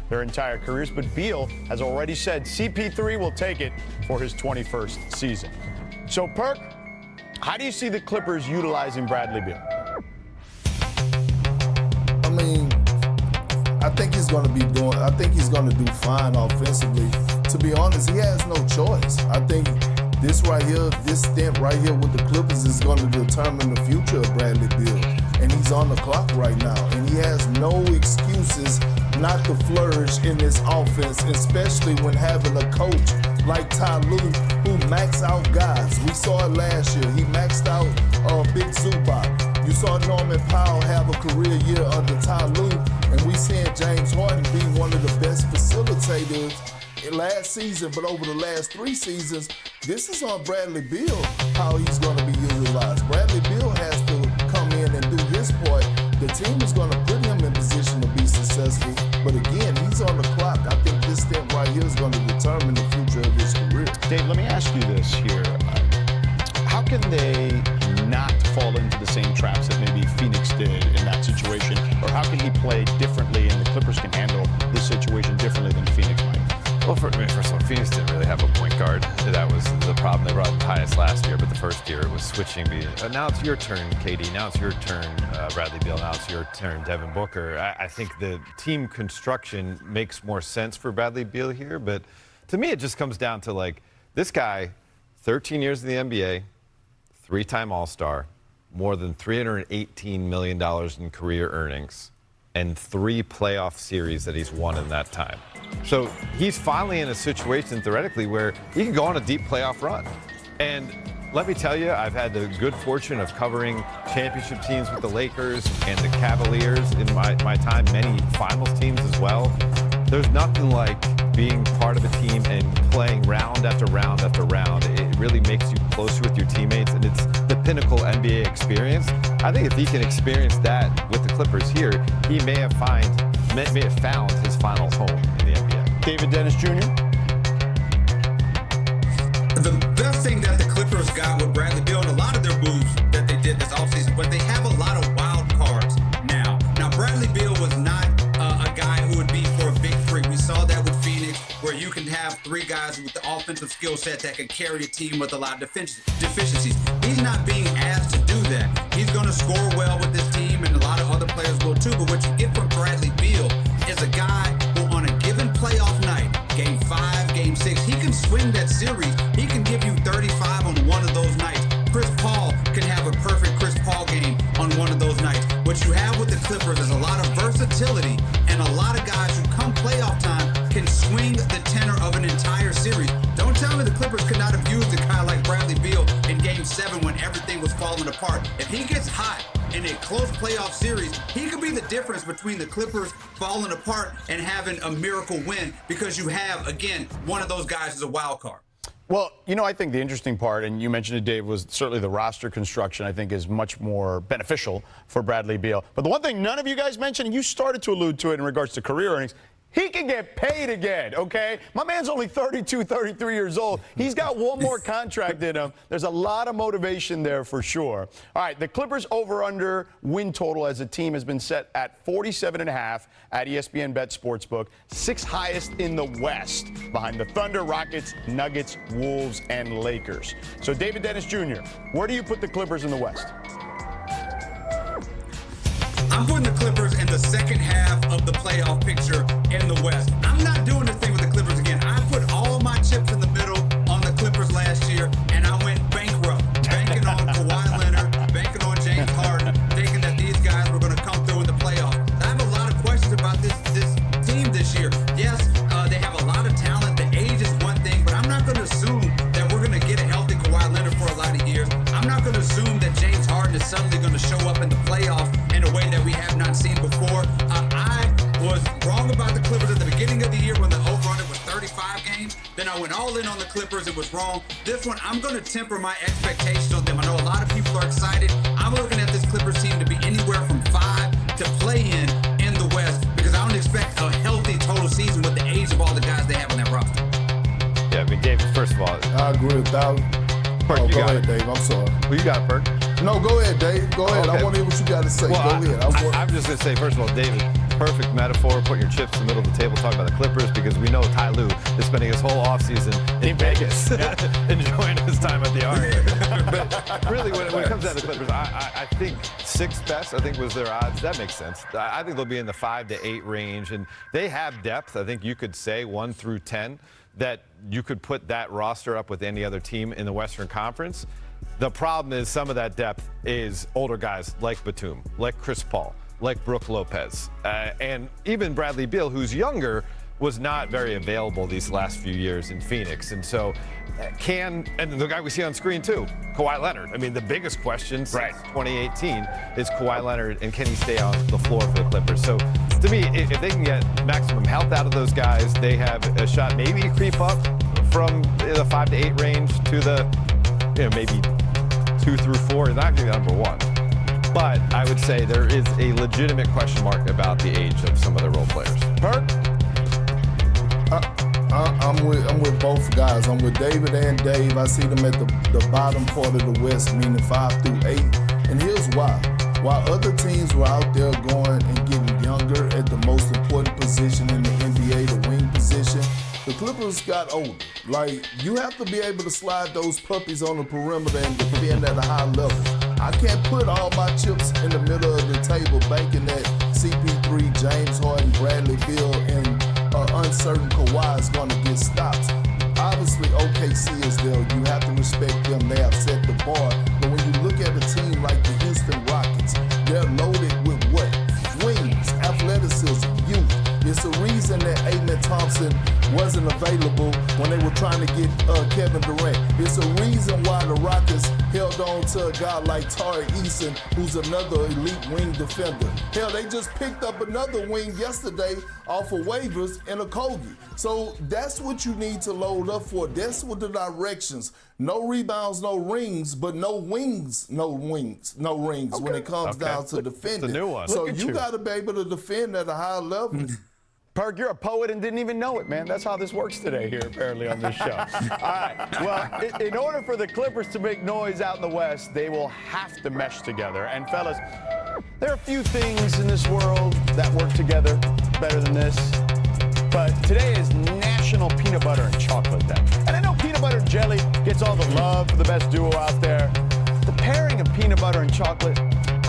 their entire careers. But Beal has already said CP3 will take it for his 21st season. So, Perk, how do you see the Clippers utilizing Bradley Beal? I mean, I think he's going to do fine offensively. To be honest, he has no choice. I think this stint right here with the Clippers is going to determine the future of Bradley Beal. And he's on the clock right now. And he has no excuses not to flourish in this offense, especially when having a coach like Ty Lue who maxed out guys. We saw it last year. He maxed out Big Zubac. You saw Norman Powell have a career year under Ty Lue, and we seeing James Harden be one of the best facilitators last season, but over the last 3 seasons, this is on Bradley Beal, how he's going to be utilized. Bradley Beal has to come in and do his part. The team is going to put him in position to be successful, but again, he's on the clock. I think this stint right here is going to determine the future of his career. Dave, let me ask you this here. How can they not fall into the same traps that maybe Phoenix did in that situation? Or how can he play differently and the Clippers can handle this situation differently than Phoenix might? Well, first of all, Phoenix didn't really have a point guard. That was the problem. They brought Tyus last year, but the first year it was switching. Now it's your turn, KD. Now it's your turn, Bradley Beal. Now it's your turn, Devin Booker. I think the team construction makes more sense for Bradley Beal here, but to me it just comes down to, like, this guy, 13 years in the NBA, 3-time All-Star, more than $318 million in career earnings, and 3 playoff series that he's won in that time. So he's finally in a situation, theoretically, where he can go on a deep playoff run. And let me tell you, I've had the good fortune of covering championship teams with the Lakers and the Cavaliers in my time, many finals teams as well. There's nothing like being part of a team and playing round after round after round. It really makes you closer with your teammates, and it's the pinnacle NBA experience. I think if he can experience that with the Clippers here, he may have found his final home in the NBA. David Dennis Jr.? The best thing that the Clippers got with Bradley Beal, and a lot of their moves that they did this offseason, but they have a lot of wild cards now. Now, Bradley Beal was not a guy who would be for a big three. We saw that with Phoenix, where you can have 3 guys with the offensive skill set that can carry a team with a lot of deficiencies. He's not being asked to do that. He's going to score well with this team, and a lot of other players will too. But what you get from Bradley Beal is a guy who, on a given playoff night, Game 5, Game 6, he can swing that series. He can give you 35 on one of those nights. Chris Paul can have a perfect Chris Paul game on one of those nights. What you have with the Clippers is a lot of versatility, and a lot of guys who come playoff time can swing the tenor of an entire series. Don't tell me the Clippers could not have used a guy like Bradley Beal in Game 7 when everything was falling apart. If he gets hot in a close playoff series, he could be the difference between the Clippers falling apart and having a miracle win, because you have, again, one of those guys as a wild card. Well, you know, I think the interesting part, and you mentioned it, Dave, was certainly the roster construction, I think, is much more beneficial for Bradley Beal. But the one thing none of you guys mentioned, and you started to allude to it in regards to career earnings, he can get paid again, okay? My man's only 32, 33 years old. He's got one more contract in him. There's a lot of motivation there for sure. All right, the Clippers over-under win total as a team has been set at 47.5 at ESPN Bet Sportsbook, 6th highest in the West, behind the Thunder, Rockets, Nuggets, Wolves, and Lakers. So, David Dennis Jr., where do you put the Clippers in the West? I'm putting the Clippers in the second half of the playoff picture in the West. I'm not doing this thing with the Clippers again. I put all my chips in the middle on the Clippers last year, and I went bankrupt, banking on Kawhi Leonard, banking on James Harden, thinking that these guys were going to come through in the playoffs. I have a lot of questions about this team this year. Yes, they have a lot of talent. The age is one thing, but I'm not going to assume that we're going to get a healthy Kawhi Leonard for a lot of years. I'm not going to assume that James Harden is suddenly going to show up in the playoffs in a way that we have not seen before. I was wrong about the Clippers at the beginning of the year when the over-under was 35 games. Then I went all in on the Clippers. It was wrong. This one, I'm going to temper my expectations on them. I know a lot of people are excited. I'm looking at this Clippers team to be anywhere from 5 to play in the West, because I don't expect a healthy total season with the age of all the guys they have on that roster. Yeah, I mean, David, first of all, I agree with that. Perk, Go got ahead, it. Dave. I'm sorry. Well, you got it, Perk. No, go ahead, Dave. Go ahead. Okay. I want to hear what you got to say. Well, go ahead. I'm just going to say, first of all, David, perfect metaphor, putting your chips in the middle of the table, talking about the Clippers, because we know Ty Lue is spending his whole offseason in Vegas enjoying his time at the Arc. But really, when it comes down to the Clippers, I think sixth best, I think, was their odds. That makes sense. I think they'll be in the 5 to 8 range, and they have depth. I think you could say 1 through 10 that you could put that roster up with any other team in the Western Conference. The problem is some of that depth is older guys like Batum, like Chris Paul, like Brook Lopez, and even Bradley Beal, who's younger, was not very available these last few years in Phoenix. And so and the guy we see on screen too, Kawhi Leonard. I mean, the biggest question since 2018 is Kawhi Leonard, and can he stay on the floor for the Clippers? So to me, if they can get maximum health out of those guys, they have a shot maybe to creep up from the 5 to 8 range to the, maybe 2 through 4, not going to be number 1. But I would say there is a legitimate question mark about the age of some of the role players. Perk? I'm with both guys. I'm with David and Dave. I see them at the bottom part of the West, meaning 5 through 8. And here's why. While other teams were out there going and getting younger at the most important position in the NBA, the wing position, the Clippers got older. Like, you have to be able to slide those puppies on the perimeter and defend at a high level. I can't put all my chips in the middle of the table banking that CP3, James Harden, Bradley Beal, and uncertain Kawhi is going to get stops. Obviously, OKC is there. You have to respect them. They have set the bar. But when you look at a team like the Houston Rockets, they're loaded with what? Wings, athleticism, youth. It's a reason that Amen Thompson wasn't available when they were trying to get Kevin Durant. It's a reason why the Rockets held on to a guy like Tari Eason, who's another elite wing defender. Hell, they just picked up another wing yesterday off of waivers in a Kogi. So that's what you need to load up for. That's what the directions. No rebounds, no rings, but no wings, no rings when it comes down to defending. It's a new one. So you got to be able to defend at a high level. Perk, you're a poet and didn't even know it, man. That's how this works today here, apparently, on this show. All right. Well, in order for the Clippers to make noise out in the West, they will have to mesh together. And, fellas, there are a few things in this world that work together better than this. But today is National Peanut Butter and Chocolate Day. And I know peanut butter and jelly gets all the love for the best duo out there. The pairing of peanut butter and chocolate,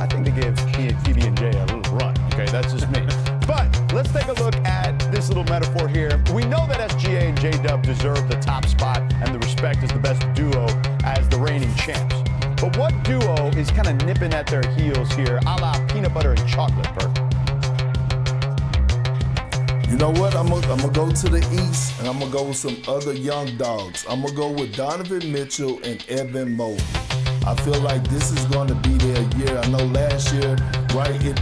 I think they give PB&J a little run. Okay, that's just me. But let's take a look at this little metaphor here. We know that SGA and J-Dub deserve the top spot and the respect as the best duo as the reigning champs. But what duo is kind of nipping at their heels here, a la peanut butter and chocolate, Perk? You know what? I'm gonna go to the East, and I'm gonna go with some other young dogs. I'm gonna go with Donovan Mitchell and Evan Mobley. I feel like this is going to be their year. I know last year,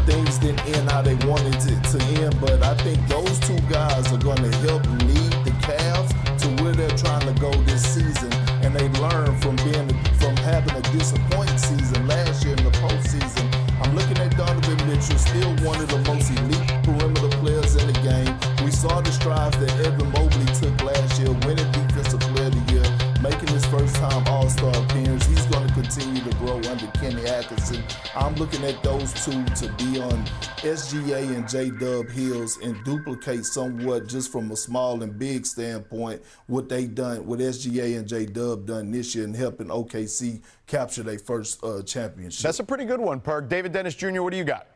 things didn't end how they wanted it to end, but I think those two guys are going to help lead the Cavs to where they're trying to go this season. And they learn from having a disappointing season last year in the postseason. I'm looking at Donovan Mitchell, still one of the most elite perimeter players in the game. We saw the strides that Evan Mobley took last year, winning Defensive Player of the Year, making his first-time All-Star appearance. He's going to continue to grow under Kenny Atkinson. I'm looking at those two to be on SGA and J-Dub heels and duplicate somewhat just from a small and big standpoint what they done, what SGA and J-Dub done this year and helping OKC capture their first championship. That's a pretty good one, Perk. David Dennis Jr., what do you got?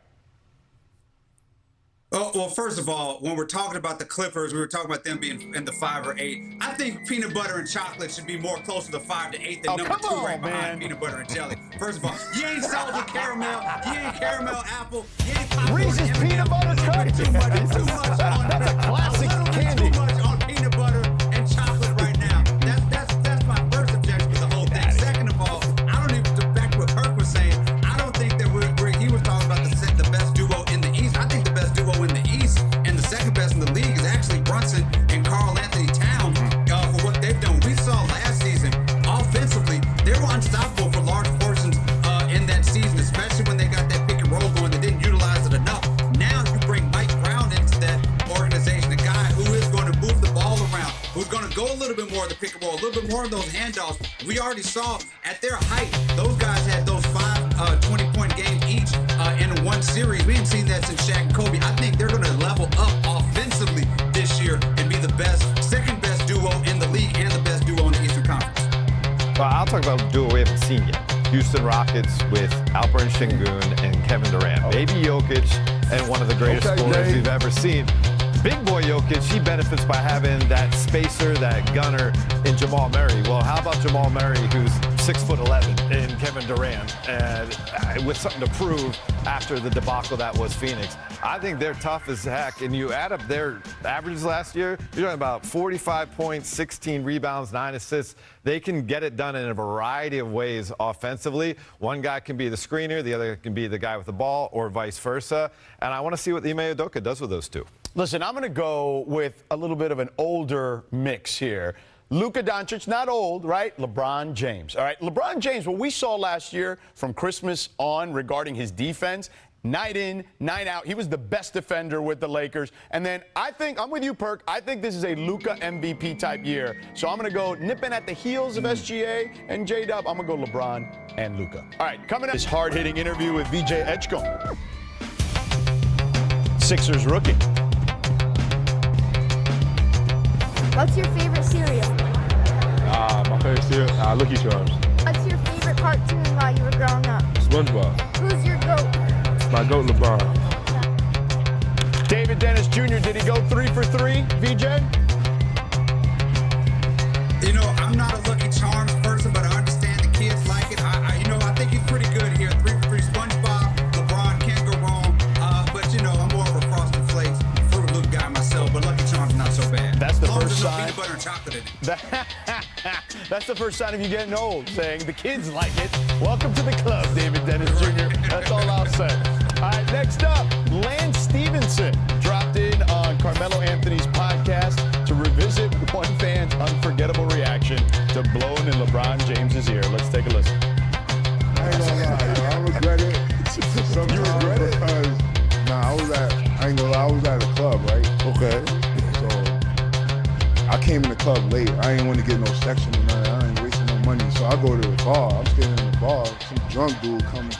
Oh, well, first of all, when we're talking about the Clippers, we were talking about them being in the 5 or 8. I think peanut butter and chocolate should be more close to the 5 to 8 than number 2 right behind peanut butter and jelly. First of all, you ain't salted caramel, you ain't caramel apple, you ain't popcorn Reese's M&Ms. peanut butter cup. Too much on That's a classic candy. Too much on peanut butter and chocolate right now. That's my first objection with the whole thing. Second of all, I don't even back to what Kirk was saying. I don't think that he was talking about the best duo in the East. I think the best duo in the East and the second best in the league is actually Brunson and Karl Anthony Towns for what they've done. We saw last season, offensively, they were unstoppable for large portions in that season, especially when they got that pick and roll going. They didn't utilize it enough. Now you bring Mike Brown into that organization, a guy who is going to move the ball around, who's going to go a little bit more of the pick and roll, a little bit more of those handoffs. We already saw at their height, those guys had those 5 20-point games each in one series. We haven't seen that since Shaq and Kobe. I think they're going to level up offensively this year and be the second best duo in the league and the best duo in the Eastern Conference. Well, I'll talk about a duo we haven't seen yet. Houston Rockets with Alperen Şengün and Kevin Durant. Baby Jokic and one of the greatest scorers we've ever seen. Big boy Jokic, he benefits by having that spacer, that gunner in Jamal Murray. Well, how about Jamal Murray, who's 6'11", and Kevin Durant, and with something to prove after the debacle that was Phoenix. I think they're tough as heck, and you add up their averages last year, you're talking about 45 points, 16 rebounds, 9 assists. They can get it done in a variety of ways offensively. One guy can be the screener, the other can be the guy with the ball, or vice versa. And I want to see what Ime Udoka does with those two. Listen, I'm going to go with a little bit of an older mix here. Luka Doncic, not old, right? LeBron James. All right, LeBron James, what we saw last year from Christmas on regarding his defense, night in, night out, he was the best defender with the Lakers. And then I think, I'm with you, Perk, I think this is a Luka MVP type year. So I'm going to go nipping at the heels of SGA and J-Dub. I'm going to go LeBron and Luka. All right, coming up, this hard-hitting interview with VJ Edgecombe. Sixers rookie. What's your favorite cereal? My favorite cereal, Lucky Charms. What's your favorite cartoon while you were growing up? SpongeBob. Who's your GOAT? My GOAT, LeBron. David Dennis Jr., did he go 3 for 3, VJ? You know, I'm not a Lucky Charms person, but I understand the kids like it. I think he's pretty good here. 3 for 3 SpongeBob, LeBron can't go wrong. But, you know, I'm more of a Frosted Flakes, Fruit Loop guy myself, but Lucky Charms not so bad. That's the As long as first there's no sign. peanut butter and chocolate in it. That's the first sign of you getting old, saying the kids like it. Welcome to the club, David Dennis Jr. That's all I'll say. All right, next up, Lance Stevenson dropped in on Carmelo Anthony's podcast to revisit one fan's unforgettable reaction to blowing in LeBron James's ear. Let's take a listen. I ain't gonna lie, yo, I regret it. Sometimes You regret it? because, I ain't gonna lie, I was at a club, right? Okay. So I came in the club late. I ain't want to get no section or nothing. I ain't wasting no money. So I go to the bar. I'm standing in the bar. Some drunk dude coming.